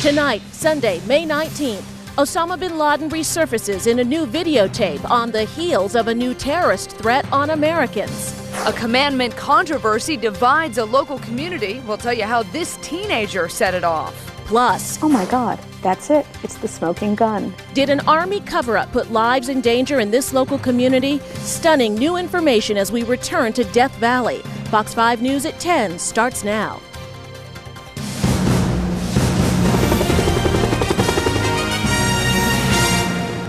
Tonight, Sunday, May 19th, Osama bin Laden resurfaces in a new videotape on the heels of a new terrorist threat on Americans. A commandment controversy divides a local community. We'll tell you how this teenager set it off. Plus, oh my God, that's it. It's the smoking gun. Did an Army cover-up put lives in danger in this local community? Stunning new information as we return to Death Valley. Fox 5 News at 10 starts now.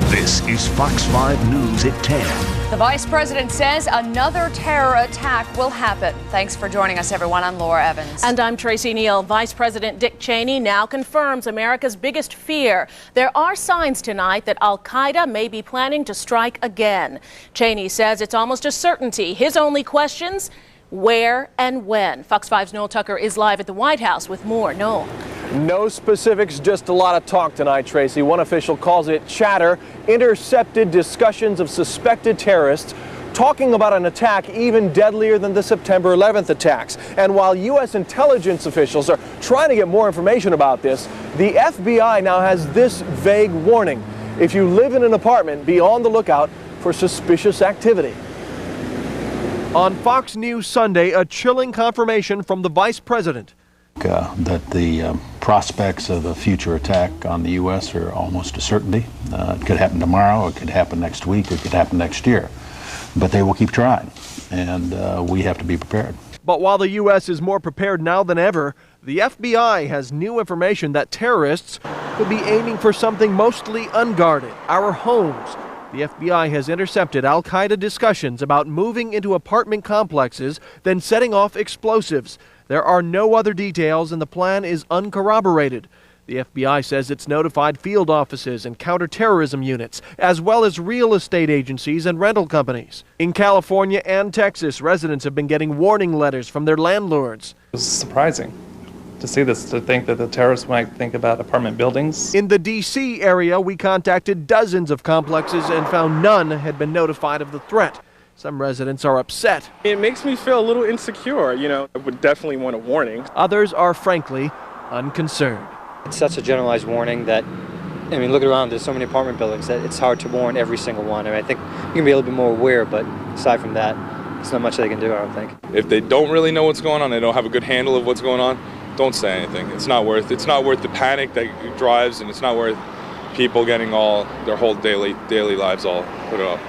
This is Fox 5 News at 10. The Vice President says another terror attack will happen. Thanks for joining us, everyone. I'm Laura Evans. And I'm Tracy Neal. Vice President Dick Cheney now confirms America's biggest fear. There are signs tonight that al-Qaeda may be planning to strike again. Cheney says it's almost a certainty. His only questions: where and when. Fox 5's Noel Tucker is live at the White House with more. Noel. No specifics, just a lot of talk tonight, Tracy. One official calls it chatter, intercepted discussions of suspected terrorists talking about an attack even deadlier than the September 11th attacks. And while U.S. intelligence officials are trying to get more information about this, the FBI now has this vague warning: if you live in an apartment, be on the lookout for suspicious activity. On Fox News Sunday, a chilling confirmation from the Vice President. That the prospects of a future attack on the U.S. are almost a certainty. It could happen tomorrow, it could happen next week, it could happen next year. But they will keep trying, and we have to be prepared. But while the U.S. is more prepared now than ever, the FBI has new information that terrorists could be aiming for something mostly unguarded: our homes. The FBI has intercepted al-Qaeda discussions about moving into apartment complexes, then setting off explosives. There are no other details, and the plan is uncorroborated. The FBI says it's notified field offices and counterterrorism units, as well as real estate agencies and rental companies. In California and Texas, residents have been getting warning letters from their landlords. It was surprising to see this, to think that the terrorists might think about apartment buildings. In the D.C. area, we contacted dozens of complexes and found none had been notified of the threat. Some residents are upset. It makes me feel a little insecure, I would definitely want a warning. Others are frankly unconcerned. It's such a generalized warning that, looking around, there's so many apartment buildings that it's hard to warn every single one. I think you can be a little bit more aware, but aside from that, there's not much they can do, I don't think. If they don't really know what's going on, they don't have a good handle of what's going on, don't say anything. It's not worth the panic that drives, and it's not worth people getting their whole daily lives all put up.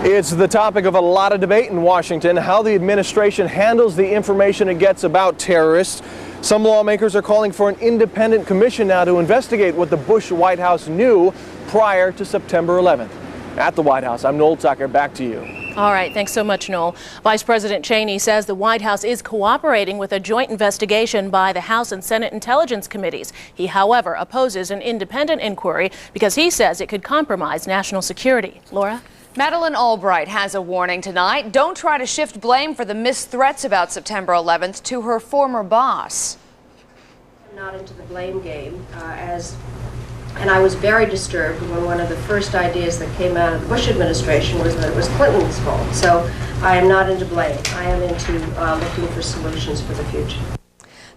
It's the topic of a lot of debate in Washington, how the administration handles the information it gets about terrorists. Some lawmakers are calling for an independent commission now to investigate what the Bush White House knew prior to September 11th. At the White House, I'm Noel Tucker. Back to you. All right, thanks so much, Noel. Vice President Cheney says the White House is cooperating with a joint investigation by the House and Senate Intelligence Committees. He, however, opposes an independent inquiry because he says it could compromise national security. Laura? Madeleine Albright has a warning tonight. Don't try to shift blame for the missed threats about September 11th to her former boss. I'm not into the blame game, and I was very disturbed when one of the first ideas that came out of the Bush administration was that it was Clinton's fault. So I am not into blame. I am into looking for solutions for the future.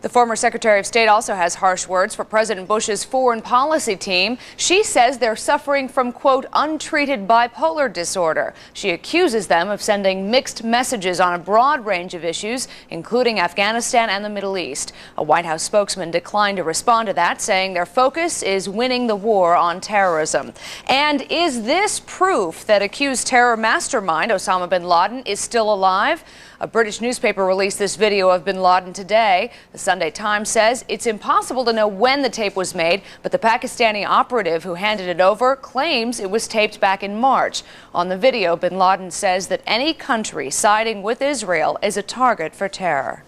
The former Secretary of State also has harsh words for President Bush's foreign policy team. She says they're suffering from, quote, untreated bipolar disorder. She accuses them of sending mixed messages on a broad range of issues, including Afghanistan and the Middle East. A White House spokesman declined to respond to that, saying their focus is winning the war on terrorism. And is this proof that accused terror mastermind Osama bin Laden is still alive? A British newspaper released this video of bin Laden today. The Sunday Times says it's impossible to know when the tape was made, but the Pakistani operative who handed it over claims it was taped back in March. On the video, bin Laden says that any country siding with Israel is a target for terror.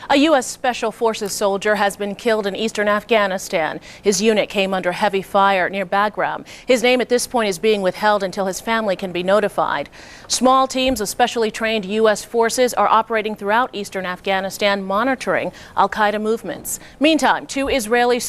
A U.S. Special Forces soldier has been killed in eastern Afghanistan. His unit came under heavy fire near Bagram. His name at this point is being withheld until his family can be notified. Small teams of specially trained U.S. forces are operating throughout eastern Afghanistan, monitoring al-Qaeda movements. Meantime, two Israeli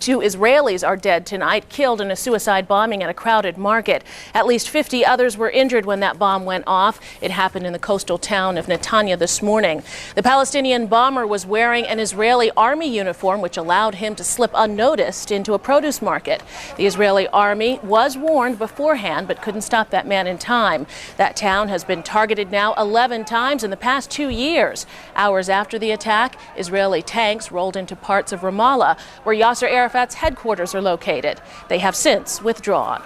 2 Israelis are dead tonight, killed in a suicide bombing at a crowded market. At least 50 others were injured when that bomb went off. It happened in the coastal town of Netanya this morning. The Palestinian bomber was wearing an Israeli army uniform, which allowed him to slip unnoticed into a produce market. The Israeli army was warned beforehand, but couldn't stop that man in time. That town has been targeted now 11 times in the past 2 years. Hours after the attack, Israeli tanks rolled into parts of Ramallah, where Yasser Arafat's headquarters are located. They have since withdrawn.